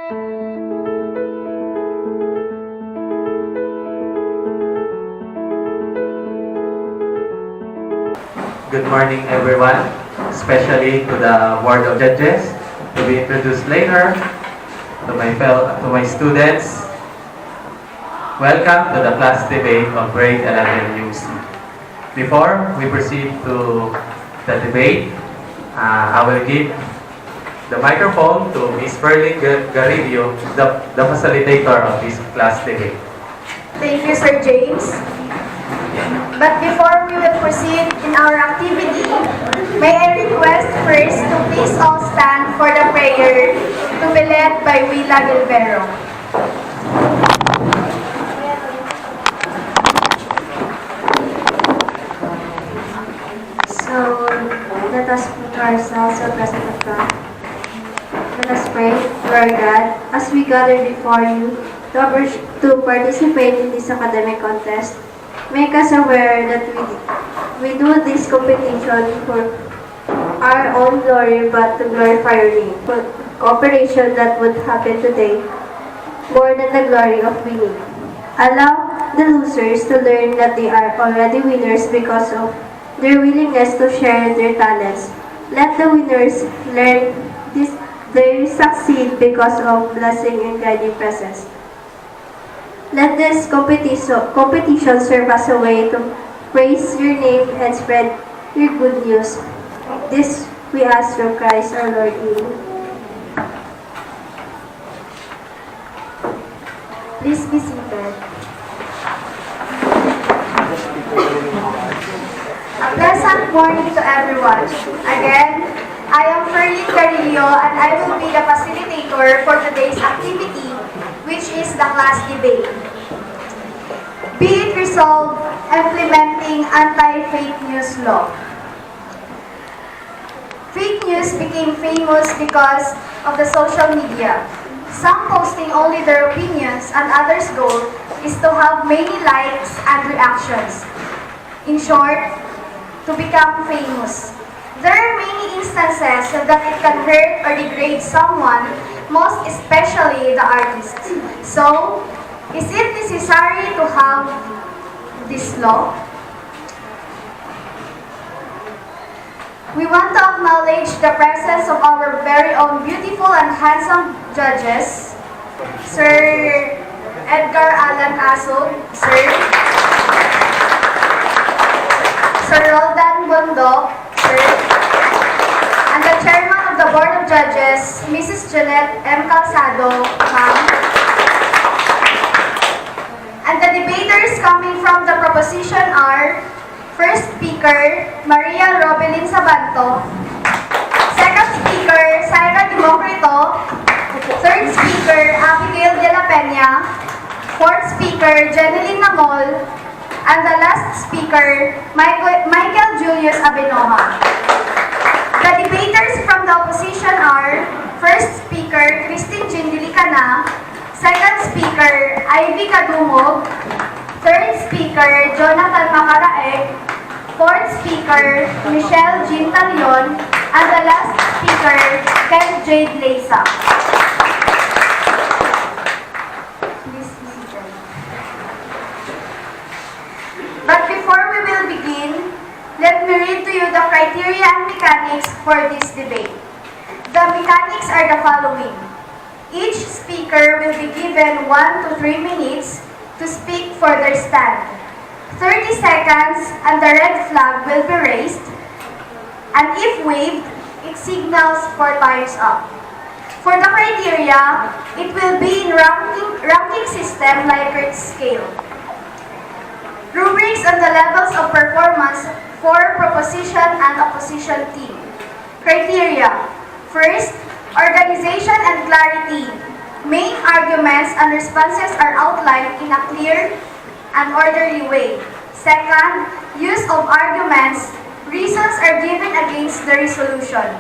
Good morning, everyone, especially to the Board of Judges, to be introduced later, to my students. Welcome to the class debate of grade 11 UC. Before we proceed to the debate, I will give the microphone to Ms. Perlin Garillo, the facilitator of this class debate. Thank you, Sir James. But before we will proceed in our activity, may I request first to please all stand for the prayer to be led by Willa Gilbero. So, let us put ourselves in the presence of God. Let us pray, Lord God, as we gather before you to participate in this academic contest. Make us aware that we do this competition for our own glory, but to glorify your name. For cooperation that would happen today, more than the glory of winning. Allow the losers to learn that they are already winners because of their willingness to share their talents. Let the winners learn this they succeed because of blessing and guiding presence. Let this competition serve as a way to praise your name and spread your good news. This we ask through Christ our Lord. Amen. Please be seated. A pleasant morning to everyone. Again, I am Perlin Garillo and I will be the facilitator for today's activity, which is the class debate. Be it resolved, implementing anti-fake news law. Fake news became famous because of the social media. Some posting only their opinions and others' goal is to have many likes and reactions. In short, to become famous. There are many instances that it can hurt or degrade someone, most especially the artist. So, is it necessary to have this law? We want to acknowledge the presence of our very own beautiful and handsome judges, Sir Edgar Alan Asog, Sir Roldan Bondok, and the Chairman of the Board of Judges, Mrs. Jeanette M. Calzado, ma'am. And the debaters coming from the proposition are, first speaker, Maria Robelin Sabanto, second speaker, Syra Democrito, third speaker, Abigail de la Peña, fourth speaker, Jeneline Namol, and the last speaker, Michael Julius Abenoja. The debaters from the opposition are, first speaker, Christine Jean Dilicana, second speaker, Ivy Kadumog, third speaker, Jonathan Macaraeg, fourth speaker, Michelle Jean Talion, and the last speaker, Ken Jade Leysa. Please be seated. But before we will begin, let me read to you the criteria and mechanics for this debate. The mechanics are the following. Each speaker will be given 1 to 3 minutes to speak for their stand. 30 seconds and the red flag will be raised, and if waved, it signals for time's up. For the criteria, it will be in ranking system Likert scale. Rubrics on the levels of performance for proposition and opposition team. Criteria. First, organization and clarity. Main arguments and responses are outlined in a clear and orderly way. Second, use of arguments. Reasons are given against the resolution.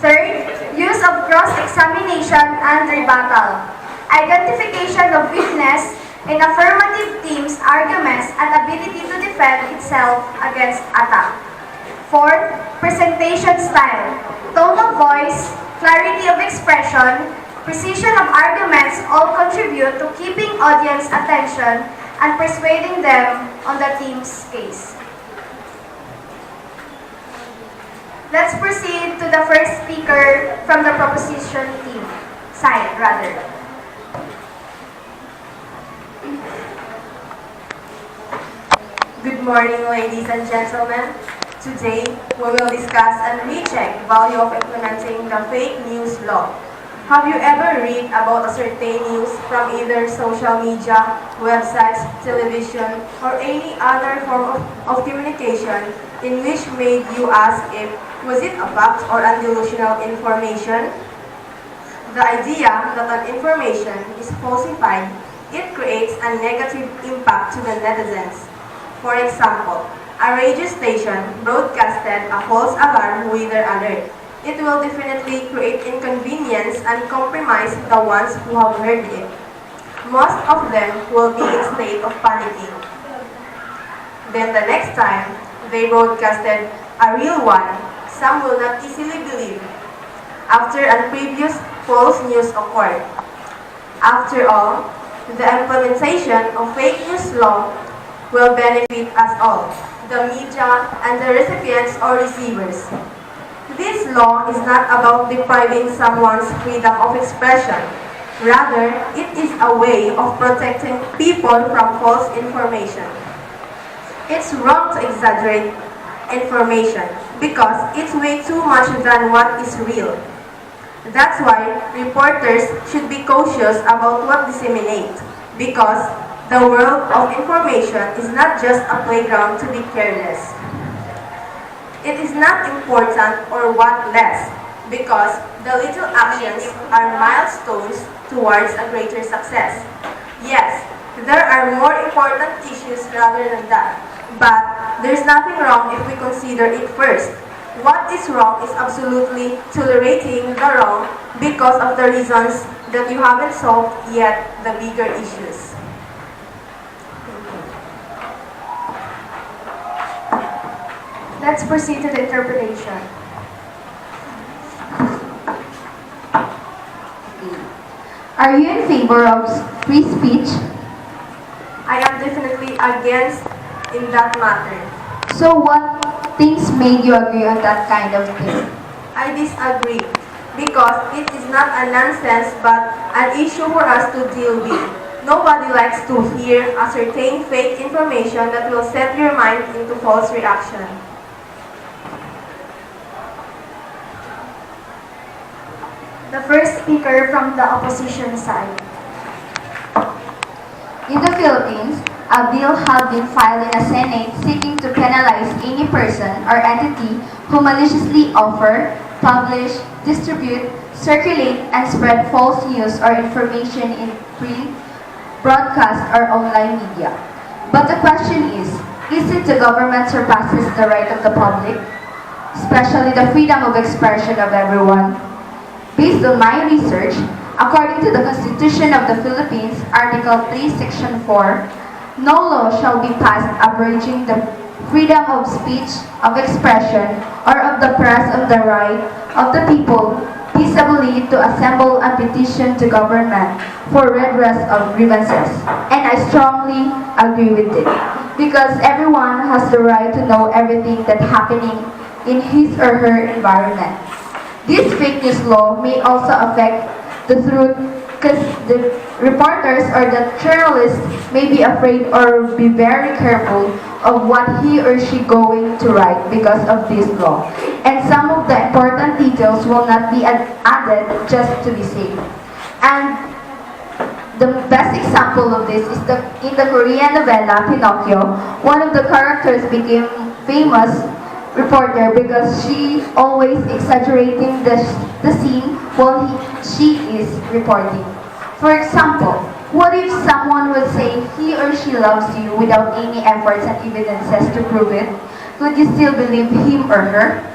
Third, use of cross-examination and rebuttal. Identification of weakness in affirmative team's arguments and ability to defend itself against attack. Fourth, presentation style. Tone of voice, clarity of expression, Precision of arguments all contribute to keeping audience attention and persuading them on the team's case. Let's proceed to the first speaker from the proposition team. Side, rather. Good morning, ladies and gentlemen. Today, we will discuss and recheck the value of implementing the fake news law. Have you ever read about a certain news from either social media, websites, television, or any other form of communication in which made you ask if was it a fact or a delusional information? The idea that an information is falsified, it creates a negative impact to the netizens. For example, a radio station broadcasted a false alarm weather alert. It will definitely create inconvenience and compromise the ones who have heard it. Most of them will be in state of panicking. Then the next time they broadcasted a real one, some will not easily believe after a previous false news occurred. After all, the implementation of fake news law will benefit us all, the media and the recipients or receivers. This law is not about depriving someone's freedom of expression. Rather, it is a way of protecting people from false information. It's wrong to exaggerate information because it's way too much than what is real. That's why reporters should be cautious about what disseminate, because the world of information is not just a playground to be careless. It is not important or what less, because the little actions are milestones towards a greater success. Yes, there are more important issues rather than that, but there's nothing wrong if we consider it first. What is wrong is absolutely tolerating the wrong because of the reasons that you haven't solved yet the bigger issues. Let's proceed to the interpretation. Are you in favor of free speech? I am definitely against in that matter. So what things made you agree on that kind of thing? I disagree because it is not a nonsense but an issue for us to deal with. Nobody likes to hear a certain fake information that will set your mind into false reaction. The first speaker from the opposition side. In the Philippines, a bill had been filed in the Senate seeking to penalize any person or entity who maliciously offer, publish, distribute, circulate, and spread false news or information in print, broadcast, or online media. But the question is it the government surpasses the right of the public, especially the freedom of expression of everyone? Based on my research, according to the Constitution of the Philippines, Article 3, Section 4, no law shall be passed abridging the freedom of speech, of expression, or of the press of the right of the people peaceably to assemble and petition the government for redress of grievances. And I strongly agree with it, because everyone has the right to know everything that's happening in his or her environment. This fake news law may also affect the truth because the reporters or the journalists may be afraid or be very careful of what he or she going to write because of this law. And some of the important details will not be added just to be safe. And the best example of this is in the Korean novella Pinocchio, one of the characters became famous reporter because she always exaggerating the scene while she is reporting. For example, what if someone would say he or she loves you without any efforts and evidences to prove it? Could you still believe him or her?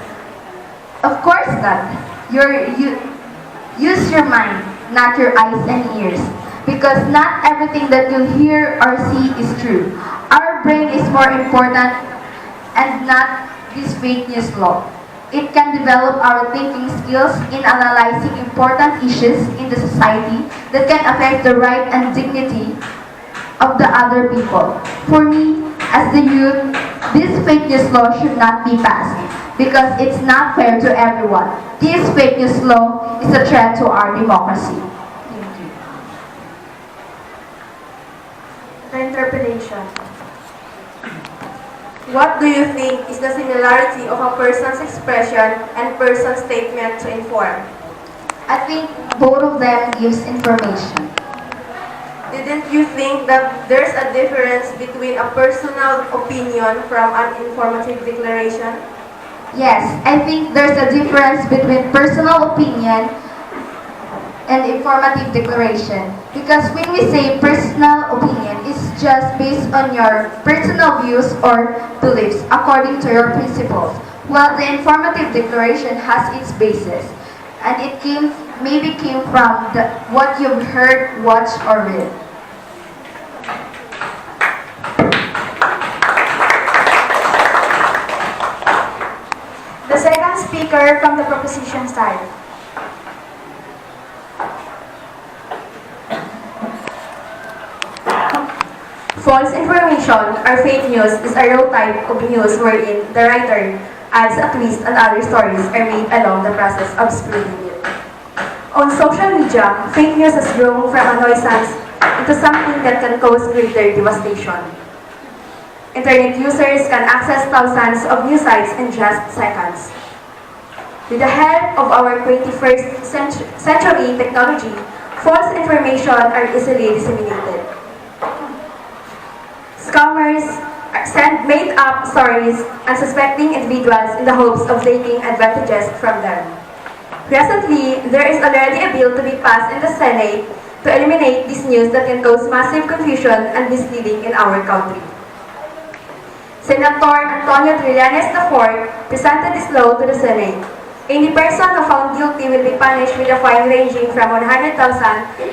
Of course not. Use your mind, not your eyes and ears, because not everything that you hear or see is true. Our brain is more important and not this fake news law. It can develop our thinking skills in analyzing important issues in the society that can affect the right and dignity of the other people. For me, as the youth, this fake news law should not be passed because it's not fair to everyone. This fake news law is a threat to our democracy. Thank you. The interpretation. What do you think is the similarity of a person's expression and person's statement to inform? I think both of them gives information. Didn't you think that there's a difference between a personal opinion from an informative declaration? Yes, I think there's a difference between personal opinion and informative declaration. Because when we say personal opinion, it's just based on your personal views or beliefs according to your principles. While the informative declaration has its basis, and it maybe came from what you've heard, watched, or read. The second speaker from the proposition side. False information or fake news is a raw type of news wherein the writer adds a twist and other stories are made along the process of spreading it. On social media, fake news has grown from a nuisance into something that can cause greater devastation. Internet users can access thousands of news sites in just seconds. With the help of our 21st century technology, false information are easily disseminated. Scammers send made-up stories unsuspecting individuals in the hopes of taking advantages from them. Presently, there is already a bill to be passed in the Senate to eliminate this news that can cause massive confusion and misleading in our country. Senator Antonio Trillanes IV presented this law to the Senate. Any person who found guilty will be punished with a fine ranging from 100,000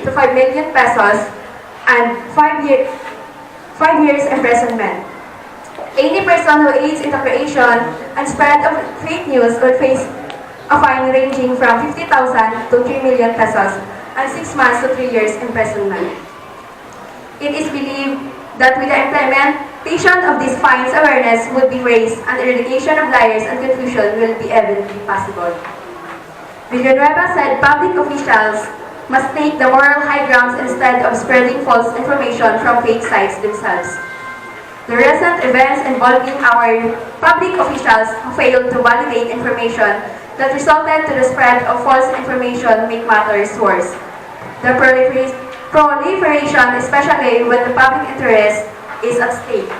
to 5 million pesos and 5 years imprisonment. Any person who aids in the creation and spread of fake news will face a fine ranging from 50,000 to 3 million pesos and 6 months to 3 years imprisonment. It is believed that with the implementation of these fines, awareness would be raised and eradication of liars and confusion will be evidently possible. Villanueva said public officials must take the moral high grounds instead of spreading false information from fake sites themselves. The recent events involving our public officials who failed to validate information that resulted to the spread of false information make matters worse. The proliferation, especially when the public interest is at stake.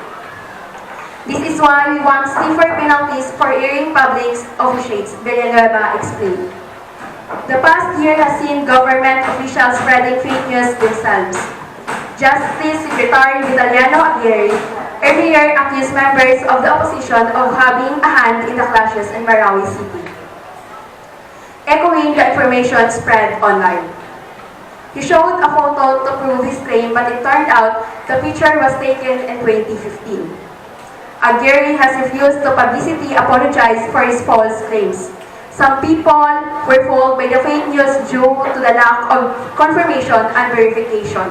This is why we want stiffer penalties for airing public officials, Villanueva explained. The past year has seen government officials spreading fake news themselves. Justice Secretary Vitaliano Aguirre earlier accused members of the opposition of having a hand in the clashes in Marawi City, echoing the information spread online. He showed a photo to prove his claim, but it turned out the picture was taken in 2015. Aguirre has refused to publicly apologize for his false claims. Some people were fooled by the fake news due to the lack of confirmation and verification.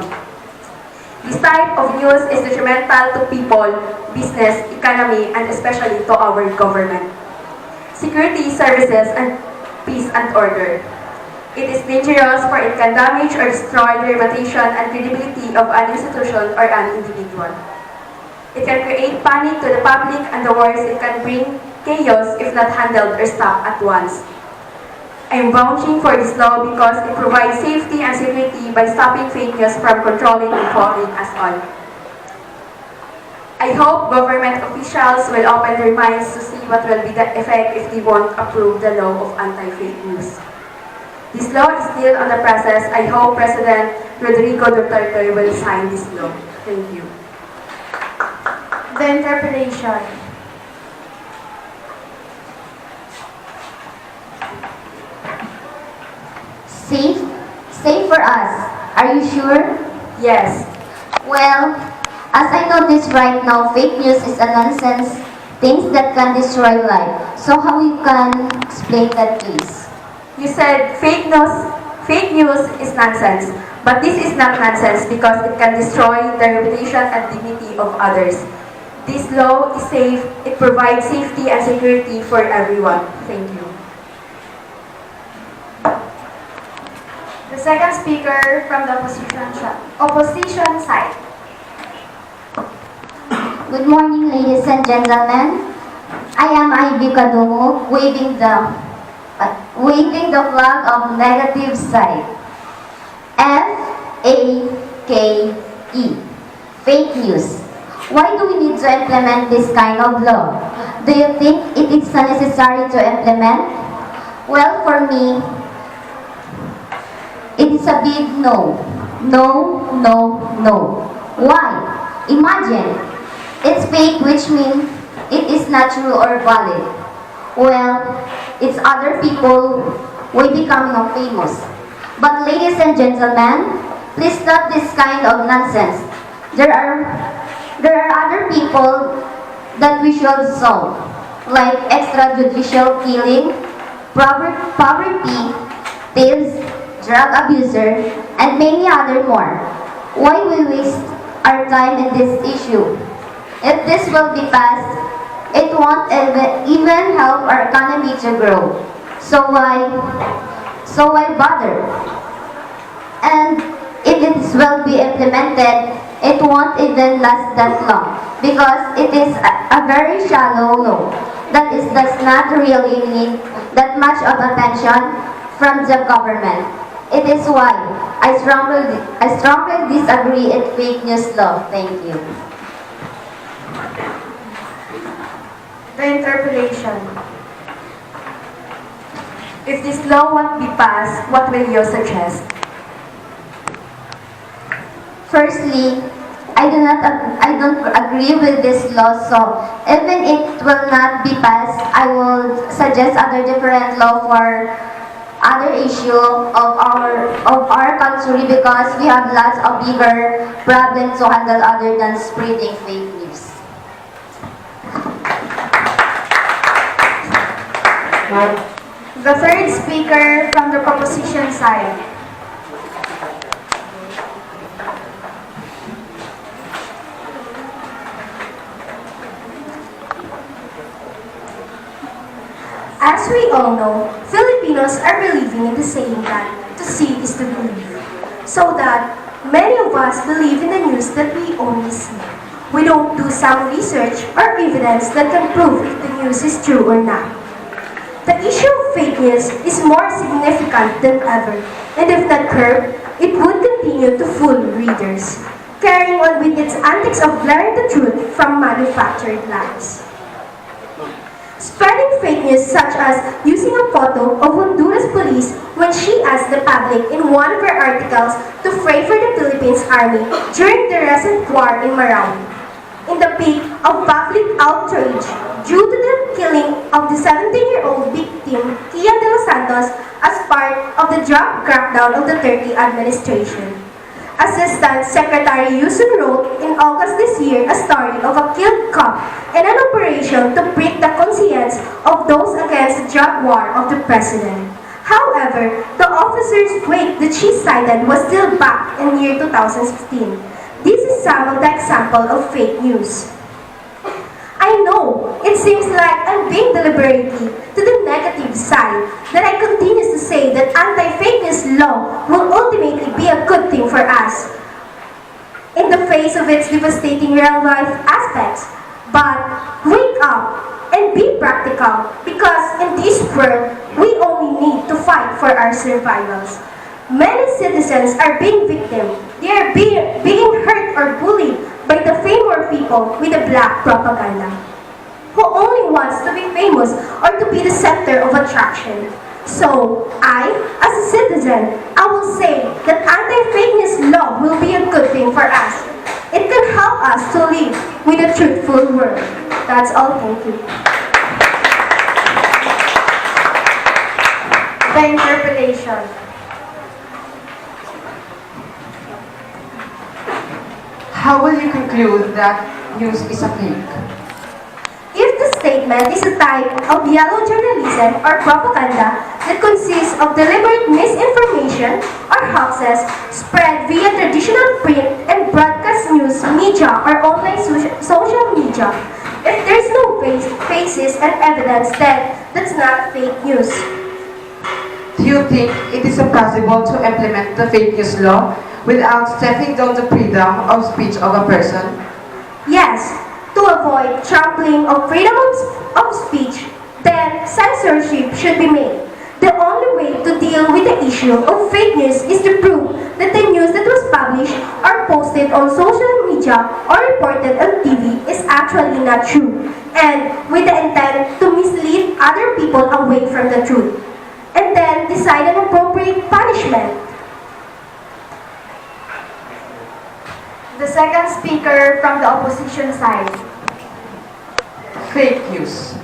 This type of news is detrimental to people, business, economy, and especially to our government, security services, and peace and order. It is dangerous for it can damage or destroy the reputation and credibility of an institution or an individual. It can create panic to the public, and the worst, it can bring chaos if not handled or stopped at once. I am vouching for this law because it provides safety and security by stopping fake news from controlling and following us all. I hope government officials will open their minds to see what will be the effect if they won't approve the law of anti-fake news. This law is still on the process. I hope President Rodrigo Duterte will sign this law. Thank you. The interpretation. Safe? Safe for us. Are you sure? Yes. Well, as I notice right now, fake news is a nonsense things that can destroy life. So how you can explain that, please? You said fake news is nonsense, but this is not nonsense because it can destroy the reputation and dignity of others. This law is safe, it provides safety and security for everyone. Thank you. The second speaker from the opposition side. Good morning, ladies and gentlemen. I am Ivy Kadungo, waving the flag of negative side. F-A-K-E. Fake news. Why do we need to implement this kind of law? Do you think it is necessary to implement? Well, for me, it is a big no. No, no, no. Why? Imagine, it's fake, which means it is not true or valid. Well, it's other people way becoming famous. But ladies and gentlemen, please stop this kind of nonsense. There are other people that we should solve, like extrajudicial killing, poverty, thieves, drug abuser, and many other more. Why we waste our time in this issue? If this will be passed, it won't even help our economy to grow. So why bother? And if it will be implemented, it won't even last that long because it is a very shallow law that does not really need that much of attention from the government. It is why I strongly disagree in fake news law. Thank you. The interpellation. If this law won't be passed, what will you suggest? Firstly, I don't agree with this law, so even it will not be passed, I will suggest other different law for other issue of our country because we have lots of bigger problems to handle other than spreading fake news. The third speaker from the proposition side. As we all know, Filipinos are believing in the saying that to see is to believe. So that many of us believe in the news that we only see. We don't do some research or evidence that can prove if the news is true or not. The issue of fake news is more significant than ever, and if not curbed, it would continue to fool readers, carrying on with its antics of blurring the truth from manufactured lies. Spreading fake news such as using a photo of Honduras police when she asked the public in one of her articles to pray for the Philippines Army during the recent war in Marawi. In the peak of public outrage due to the killing of the 17-year-old victim, Kia de los Santos, as part of the drug crackdown of the Turkey administration. Assistant Secretary Yusun wrote in August this year a story of a killed cop and an operation to prick the conscience of those against the drug war of the president. However, the officer's wake that she cited was still back in year 2016. This is some of the example of fake news. I know, it seems like I'm being deliberately to the negative side that I continue to say that anti-fake news law will ultimately be a good thing for us in the face of its devastating real-life aspects. But wake up and be practical because in this world, we only need to fight for our survivals. Many citizens are being victims. They are being hurt or bullied by the famous people with the black propaganda, who only wants to be famous or to be the center of attraction. So, I, as a citizen, I will say that anti-fake news law will be a good thing for us. It can help us to live with a truthful world. That's all, thank you. The interpellation. How will you conclude that news is a fake? If the statement is a type of yellow journalism or propaganda that consists of deliberate misinformation or hoaxes spread via traditional print and broadcast news media or online social media. If there's no basis and evidence, then that's not fake news. Do you think it is possible to implement the fake news law without stepping down the freedom of speech of a person? Yes, to avoid trampling of freedom of speech, then censorship should be made. The only way to deal with the issue of fake news is to prove that the news that was published or posted on social media or reported on TV is actually not true, and with the intent to mislead other people away from the truth, and then decide an appropriate punishment. The second speaker from the opposition side. Fake news.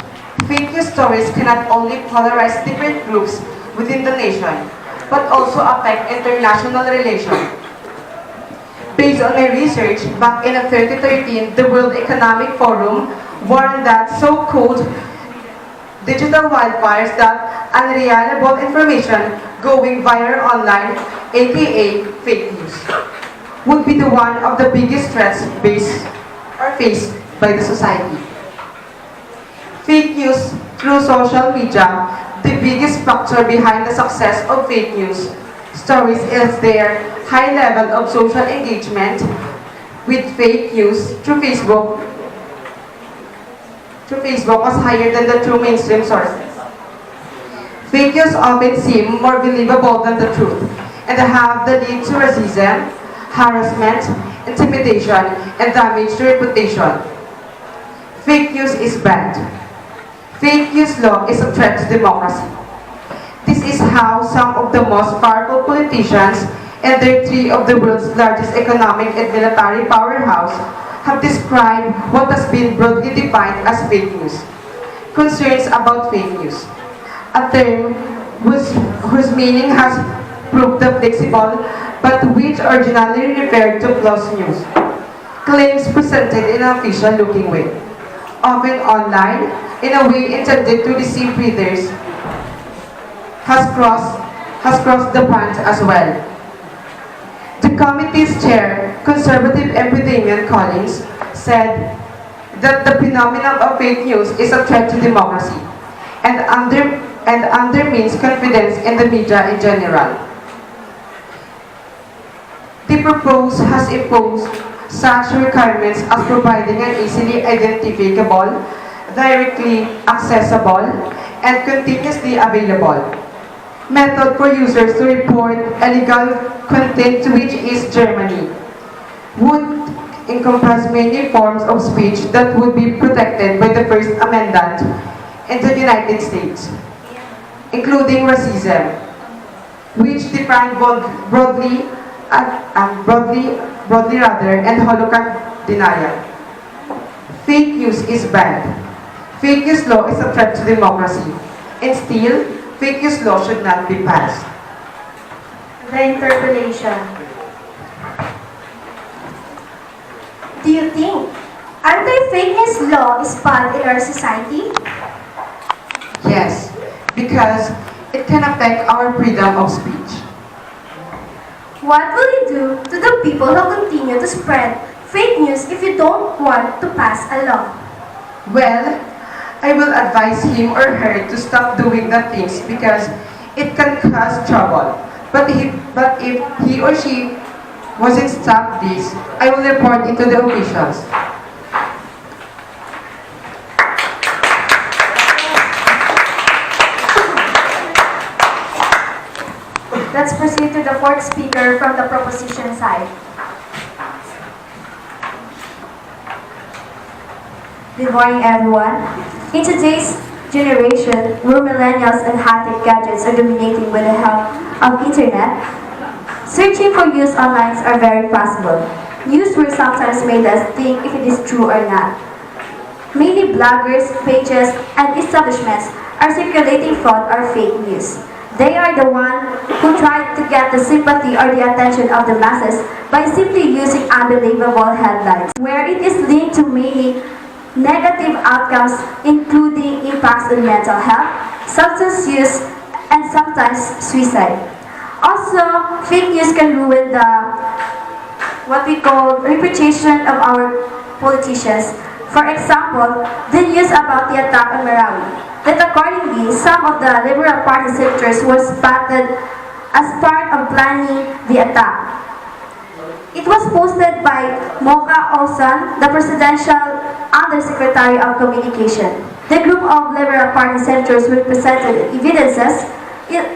Fake news stories cannot only polarize different groups within the nation, but also affect international relations. Based on my research, back in 2013, the World Economic Forum warned that so-called digital wildfires, that unreliable information going viral online, aka fake news, would be the one of the biggest threats faced by the society. Fake news through social media, the biggest factor behind the success of fake news stories is their high level of social engagement with fake news through Facebook was higher than the true mainstream sources. Fake news often seem more believable than the truth and have the lead to racism, harassment, intimidation, and damage to reputation. Fake news is bad. Fake news law is a threat to democracy. This is how some of the most powerful politicians and their three of the world's largest economic and military powerhouse have described what has been broadly defined as fake news. Concerns about fake news, a term whose meaning has proved flexible, but which originally referred to false news. Claims presented in an official-looking way, often online, in a way intended to deceive readers, has crossed the pond as well. The committee's chair, conservative Epidemian Collins, said that the phenomenon of fake news is a threat to democracy and undermines confidence in the media in general. The proposal has imposed such requirements as providing an easily identifiable, directly accessible, and continuously available method for users to report illegal content, which is Germany, would encompass many forms of speech that would be protected by the First Amendment in the United States, including racism, which defined broadly and Holocaust denial. Fake news is bad. Fake news law is a threat to democracy, and still, fake news law should not be passed. The interpellation. Do you think anti-fake news law is bad in our society? Yes, because it can affect our freedom of speech. What will you do to the people who continue to spread fake news if you don't want to pass a law? Well, I will advise him or her to stop doing the things because it can cause trouble. But if he or she wasn't stop this, I will report it to the officials. Let's proceed to the fourth speaker from the proposition side. Good morning, everyone. In today's generation, where millennials and high-tech gadgets are dominating with the help of internet, searching for news online are very possible. News will sometimes make us think if it is true or not. Many bloggers, pages, and establishments are circulating fraud or fake news. They are the ones who try to get the sympathy or the attention of the masses by simply using unbelievable headlines, where it is linked to many negative outcomes including impacts on mental health, substance use, and sometimes suicide. Also, fake news can ruin the what we call reputation of our politicians. For example, the news about the attack on Marawi, that accordingly some of the Liberal Party senators were spotted as part of planning the attack. It was posted by Mocha Olson, the Presidential Undersecretary of Communication. The group of Liberal Party senators will presented evidences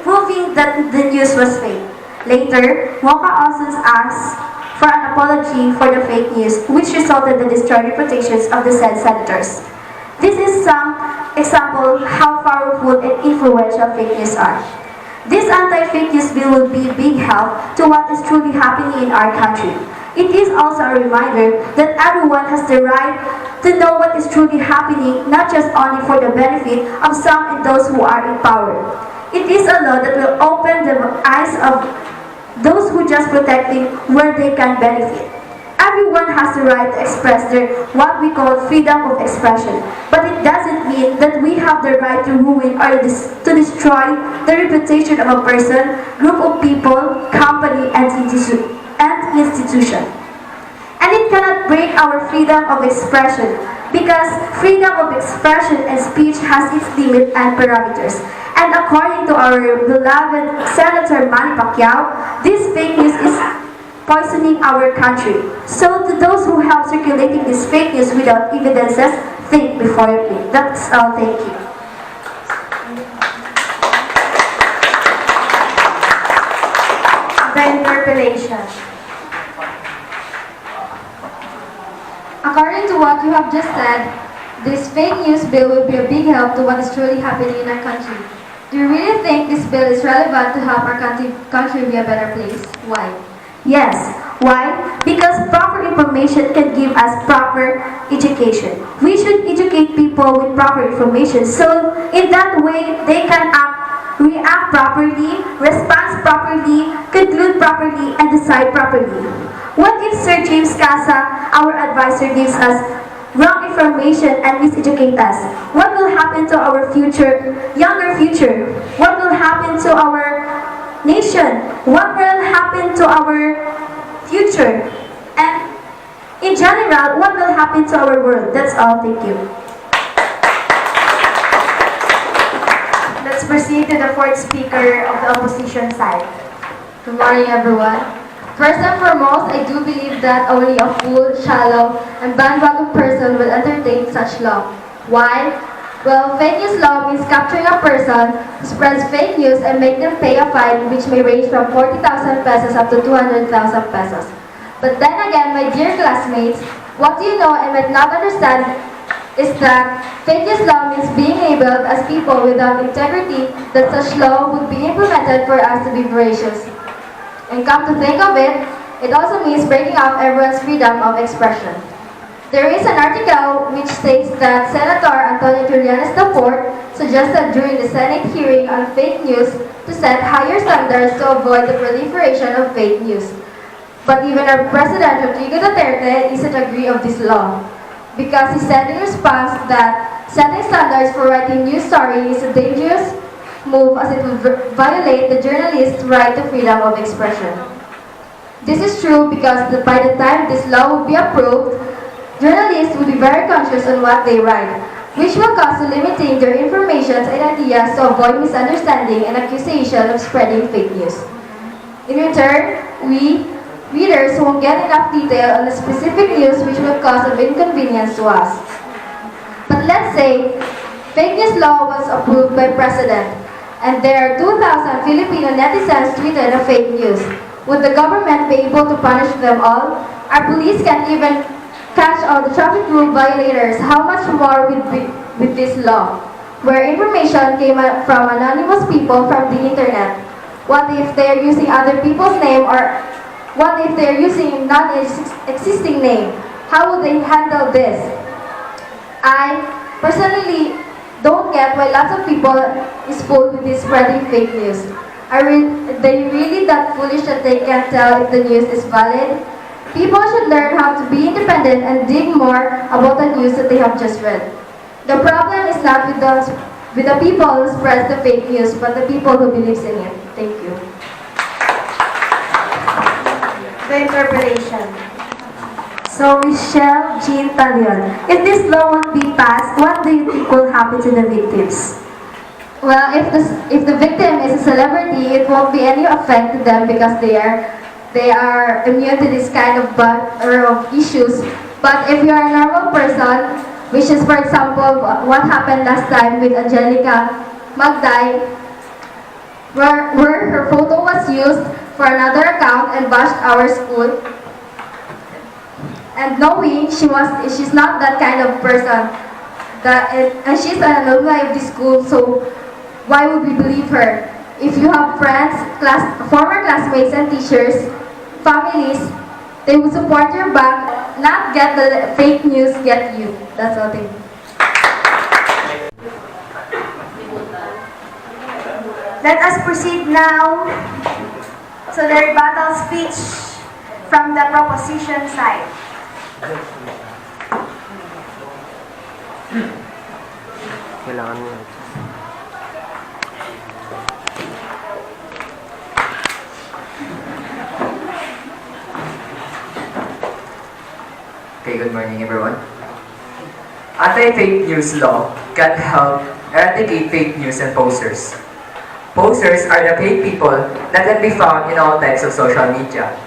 proving that the news was fake. Later, Mocha Olson asked for an apology for the fake news, which resulted in the destroyed reputations of the said senators. This is some example how powerful and influential fake news are. This anti-fake news bill will be a big help to what is truly happening in our country. It is also a reminder that everyone has the right to know what is truly happening, not just only for the benefit of some and those who are in power. It is a law that will open the eyes of those who just protecting where they can benefit. Everyone has the right to express their what we call freedom of expression, but it doesn't mean that we have the right to ruin or to destroy the reputation of a person, group of people, company, and institution. And it cannot break our freedom of expression because freedom of expression and speech has its limits and parameters. And according to our beloved Senator Manny Pacquiao, this fake news is poisoning our country. So to those who have circulating this fake news without evidences, think before you click. That's all. Thank you. The interpellation. According to what you have just said, this fake news bill will be a big help to what is truly happening in our country. Do you really think this bill is relevant to help our country be a better place? Why? Yes. Why? Because proper information can give us proper education. We should educate people with proper information so in that way they can react properly, respond properly, conclude properly, and decide properly. What if Sir James Casa, our advisor, gives us wrong information and miseducate us? What will happen to our future, younger future? What will happen to our nation? What will happen to our future? And in general, what will happen to our world? That's all. Thank you. Let's proceed to the fourth speaker of the opposition side. Good morning, everyone. First and foremost, I do believe that only a fool, shallow, and bandwagon person will entertain such law. Why? Well, fake news law means capturing a person who spreads fake news and make them pay a fine which may range from 40,000 pesos up to 200,000 pesos. But then again, my dear classmates, what you know and might not understand is that fake news law means being labeled as people without integrity, that such law would be implemented for us to be voracious. And come to think of it, it also means breaking up everyone's freedom of expression. There is an article which states that Senator Antonio Trillanes IV suggested during the Senate hearing on fake news to set higher standards to avoid the proliferation of fake news. But even our President Rodrigo Duterte doesn't agree of this law, because he said in response that setting standards for writing news stories is a dangerous move as it would violate the journalist's right to freedom of expression. This is true because by the time this law will be approved, journalists will be very conscious on what they write, which will cause to limiting their information and ideas to avoid misunderstanding and accusation of spreading fake news. In return, we readers won't get enough detail on the specific news which will cause of inconvenience to us. But let's say fake news law was approved by President, and there are 2,000 Filipino netizens tweeted a fake news. Would the government be able to punish them all? Our police can't even catch all the traffic rule violators. How much more with this law, where information came from anonymous people from the internet? What if they're using other people's name, or what if they're using non-existing name? How would they handle this? I personally don't get why lots of people is fooled with this spreading fake news. Are they really that foolish that they can't tell if the news is valid? People should learn how to be independent and dig more about the news that they have just read. The problem is not with the people who spread the fake news, but the people who believes in it. Thank you. The interpretation. So, Michelle Jean Talion, if this law won't be passed, what do you think will happen to the victims? Well, if the victim is a celebrity, it won't be any effect to them because they are immune to this kind of of issues. But if you are a normal person, which is for example what happened last time with Angelica Magday, where her photo was used for another account and bashed our school, and knowing she's not that kind of person, and she's an alumni of this school, so why would we believe her? If you have friends, former classmates and teachers, families, they would support your back, not get the fake news get you. That's all thing. Let us proceed now to the rebuttal speech from the proposition side. Kailangan mo. Okay, good morning everyone. Anti-fake news law can help eradicate fake news and posters. Posters are the fake people that can be found in all types of social media.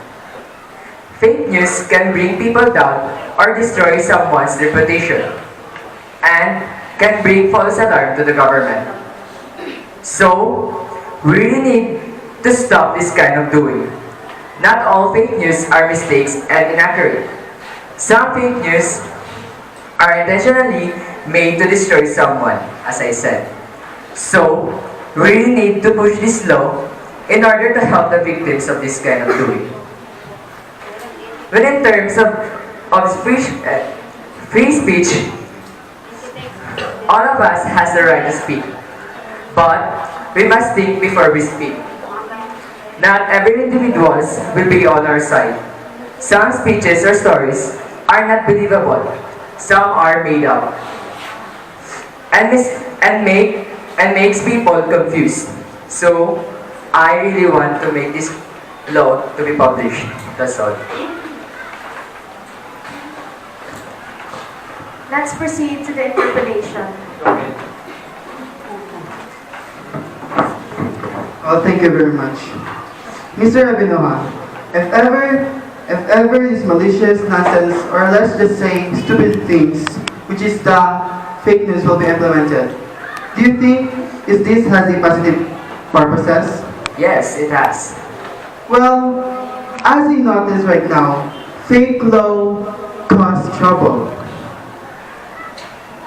Fake news can bring people down or destroy someone's reputation and can bring false alarm to the government. So, we really need to stop this kind of doing. Not all fake news are mistakes and inaccurate. Some fake news are intentionally made to destroy someone, as I said. So, we really need to push this law in order to help the victims of this kind of doing. When in terms of free speech, all of us has the right to speak. But we must think before we speak. Not every individual will be on our side. Some speeches or stories are not believable. Some are made up and makes people confused. So I really want to make this law to be published. That's all. Let's proceed to the interpretation. Well, thank you very much. Mr. Abinoha, if ever this malicious nonsense, or let's just say stupid things, which is the fake news will be implemented, do you think this has a positive purposes? Yes, it has. Well, as you notice right now, fake law cause trouble.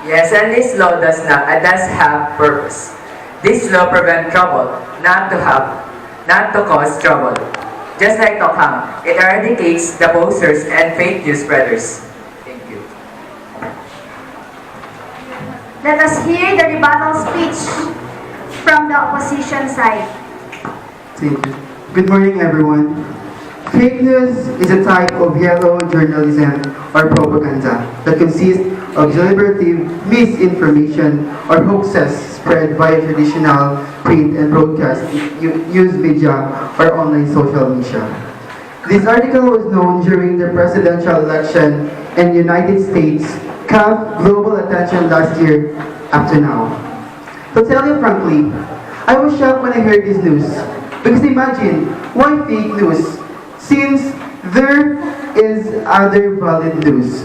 Yes, and this law does have purpose. This law prevents trouble, not to cause trouble. Just like Tokhang, it eradicates the posters and fake news spreaders. Thank you. Let us hear the rebuttal speech from the opposition side. Thank you. Good morning, everyone. Fake news is a type of yellow journalism or propaganda that consists of deliberative misinformation or hoaxes spread via traditional print and broadcast news media or online social media. This article was known during the presidential election in the United States, caught global attention last year up to now. To tell you frankly, I was shocked when I heard this news. Because imagine, why fake news? Since there is other valid news.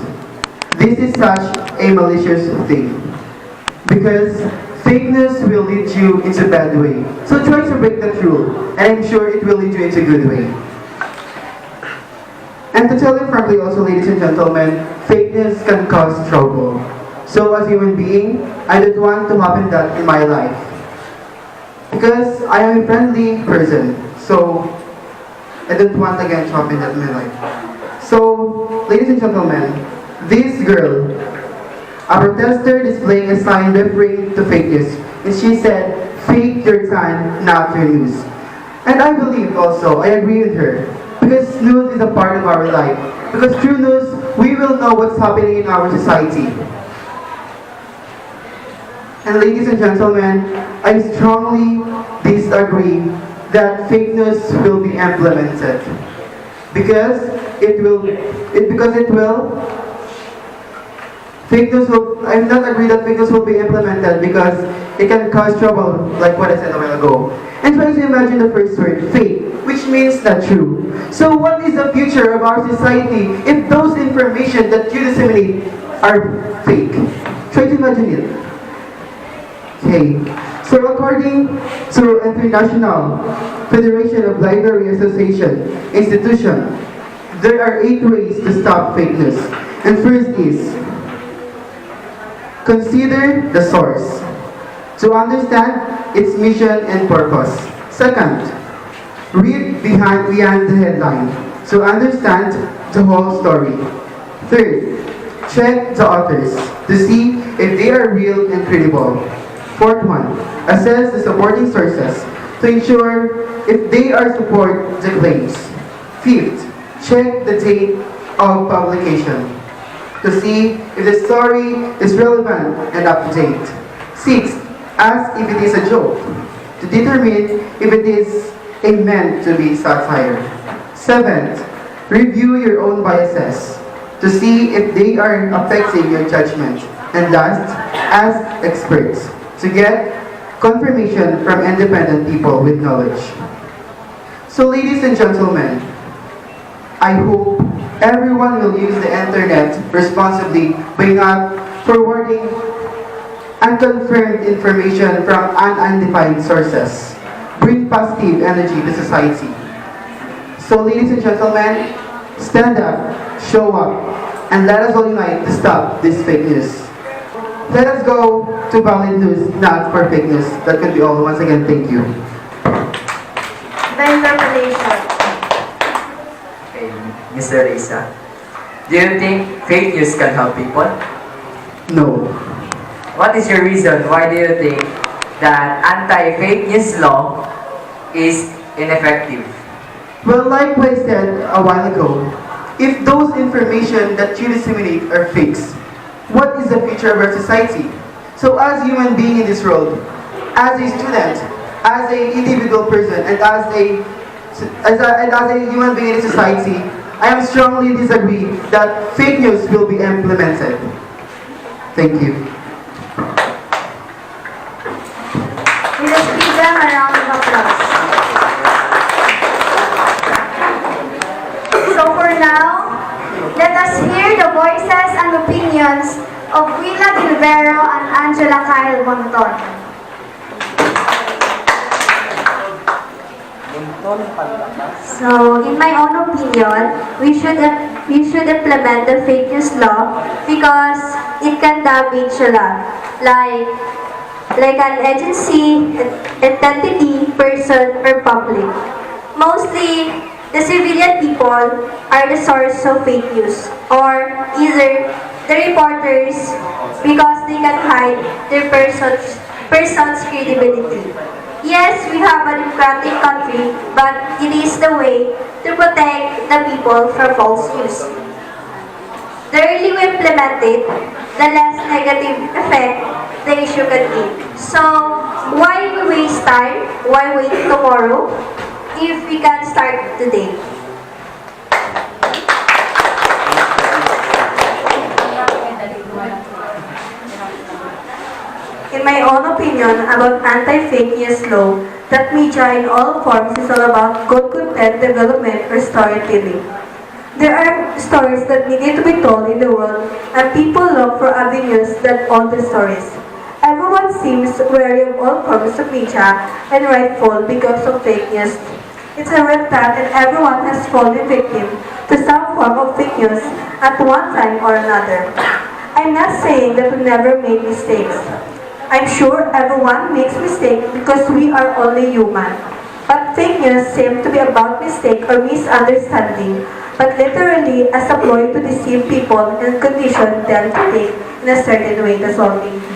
This is such a malicious thing. Because fake news will lead you into bad way. So try to break that rule, and I'm sure it will lead you into good way. And to tell you frankly also, ladies and gentlemen, fake news can cause trouble. So as a human being, I don't want to happen that in my life. Because I am a friendly person, so I don't want again to happen that in my life. So, ladies and gentlemen, this girl, a protester displaying a sign referring to fake news, and she said, "Fake your time, not your news." And I believe also, I agree with her, Because news is a part of our life. Because through news, we will know what's happening in our society. And ladies and gentlemen, I strongly disagree that fake news will be implemented. Because it will, I'm not agree that fake news will be implemented because it can cause trouble, like what I said a while ago. And try to imagine the first word, fake, which means not true. So what is the future of our society if those information that you disseminate are fake? Try to imagine it. Okay, so according to International Federation of Library Association Institution, there are 8 ways to stop fake news. And first is, consider the source to understand its mission and purpose. Second, read beyond the headline to understand the whole story. Third, check the authors to see if they are real and credible. Fourth one, assess the supporting sources to ensure if they are support the claims. Fifth, check the date of publication to see if the story is relevant and up to date. Sixth, ask if it is a joke to determine if it is meant to be satire. Seventh, review your own biases to see if they are affecting your judgment. And last, ask experts to get confirmation from independent people with knowledge. So ladies and gentlemen, I hope everyone will use the internet responsibly by not forwarding unconfirmed information from unidentified sources. Bring positive energy to society. So ladies and gentlemen, stand up, show up, and let us all unite to stop this fake news. Let us go to valid news, not for fake news. That could be all. Once again, thank you. The interpellation. Okay, Mr. Risa, do you think fake news can help people? No. What is your reason? Why do you think that anti-fake news law is ineffective? Well, like what I said a while ago, if those information that you disseminate are fakes, what is the future of our society? So as a human being in this world, as a student, as an individual person, and as a human being in society, I am strongly disagree that fake news will be implemented. Thank you. We just give them a round of applause. So for now, let us hear the voices and opinions of Willa Dilvero and Angela Kyle Monton. So, in my own opinion, we should implement the fake news law because it can damage a lot. Like an agency, entity, person, or public. Mostly, the civilian people are the source of fake news, or either the reporters because they can hide their person's credibility. Yes, we have a democratic country, but it is the way to protect the people from false news. The earlier we implement it, the less negative effect the issue can give. So, why we waste time? Why wait tomorrow? If we can start today. In my own opinion about anti-fake news law, that media in all forms is all about good content development or storytelling. There are stories that need to be told in the world, and people look for avenues that own the stories. Everyone seems wary of all forms of media, and rightful because of fake news. It's a red tag, and everyone has fallen victim to some form of fake news at one time or another. I'm not saying that we never make mistakes. I'm sure everyone makes mistakes because we are only human. But fake news seem to be about mistake or misunderstanding, but literally as a ploy to deceive people and condition them to think in a certain way. That's all. Thank you.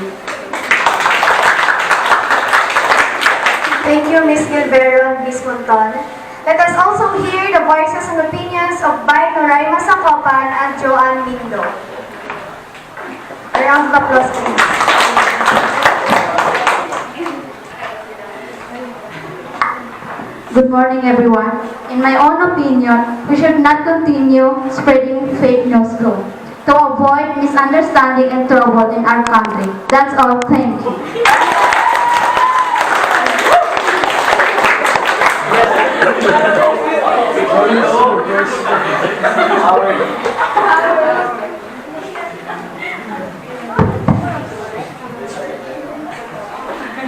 Thank you, Ms. Gilbero and Ms. Monton. Let us also hear the voices and opinions of Bay Noraima Sacopan and Joanne Lindo. A round of applause, please. Good morning, everyone. In my own opinion, we should not continue spreading fake news though, to avoid misunderstanding and trouble in our country. That's all. Thank you.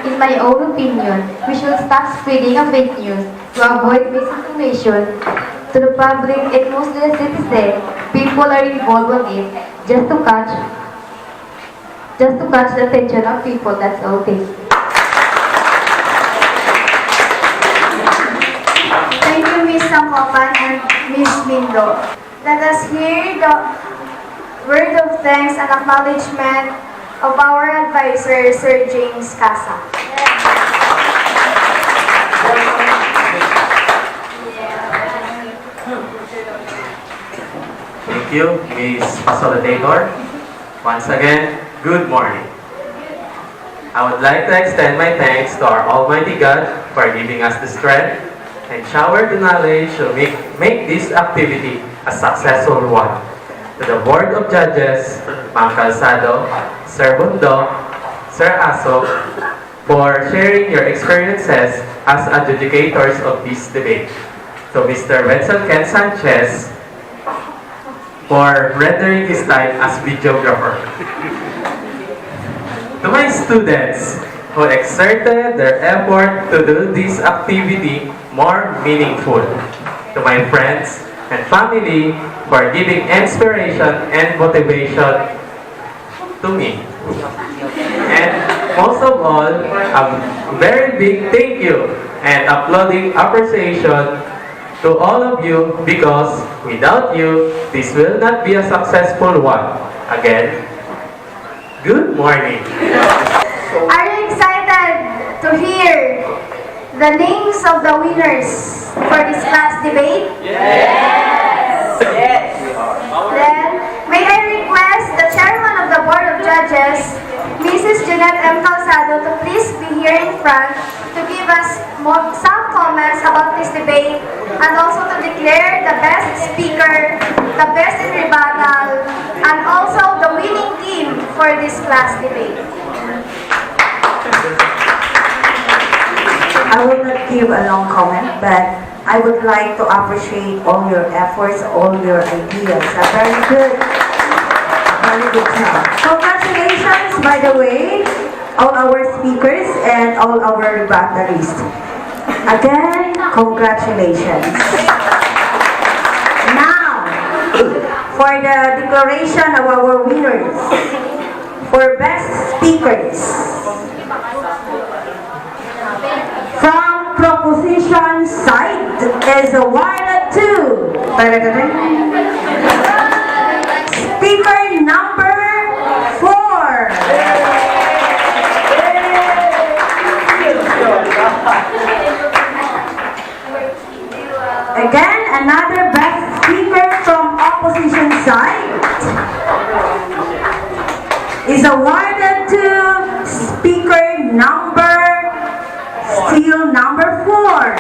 In my own opinion, we should stop spreading a fake news to avoid misinformation to the public and mostly the citizen. People are involved in it just to catch the attention of people. That's all. Thank you. Thank you, Ms. Sacopan and Ms. Lindo. Let us hear the word of thanks and acknowledgement of our advisor, Sir James Casa. Thank you, Ms. Facilitator. Once again, good morning. I would like to extend my thanks to our Almighty God for giving us the strength and shower the knowledge to make this activity a successful one. To the Board of Judges, Ma'am Calzado, Sir Bundo, Sir Aso, for sharing your experiences as adjudicators of this debate. To Mr. Wenzel Ken Sanchez, for rendering his time as videographer. To my students who exerted their effort to do this activity more meaningful. To my friends and family for giving inspiration and motivation to me. And most of all, a very big thank you and applauding appreciation to all of you, because without you, this will not be a successful one. Again, good morning. Are you excited to hear the names of the winners for this class debate? Yes! Yes! Then, may I request the chairman of the Board of Judges, Mrs. Jeanette M. Calzado, to please be here in front to give us some comments about this debate and also to declare the best speaker, the best in rebuttal, and also the winning team for this class debate. I will not give a long comment, but I would like to appreciate all your efforts, all your ideas. A very good job. Congratulations, by the way, all our speakers and all our rebuttalists. Again, congratulations. Now, for the declaration of our winners, for best speakers, from proposition side is awarded to speaker number 4. Again, another best speaker from opposition side is awarded to speaker still number 4.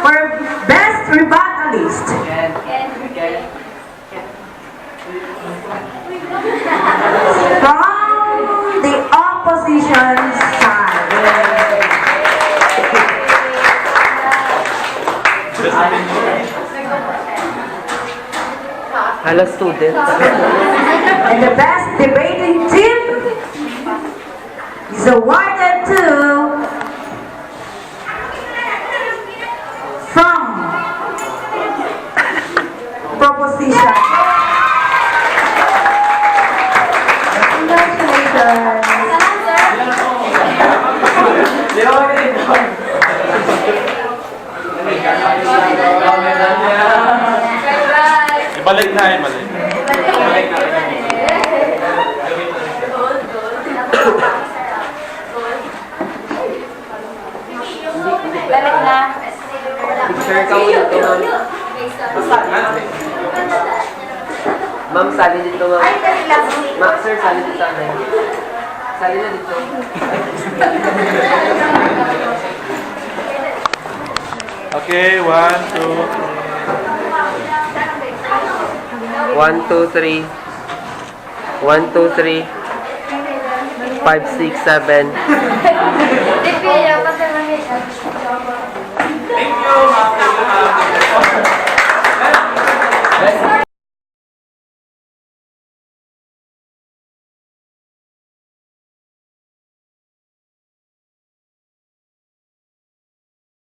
For best rebuttalist, from the opposition side, Hello, students. and the best debating team is awarded to from proposition. Congratulations. Balik na eh, balik. Balik na. Picture ka muna ito, ma'am. Ma'am, sali dito, ma'am. Ma'am, sir, sali dito sa akin. Sali na dito. Okay, 1, 2, 1, 2, 3. 1, 2, 3. 5, 6, 7. Thank you, ma'am.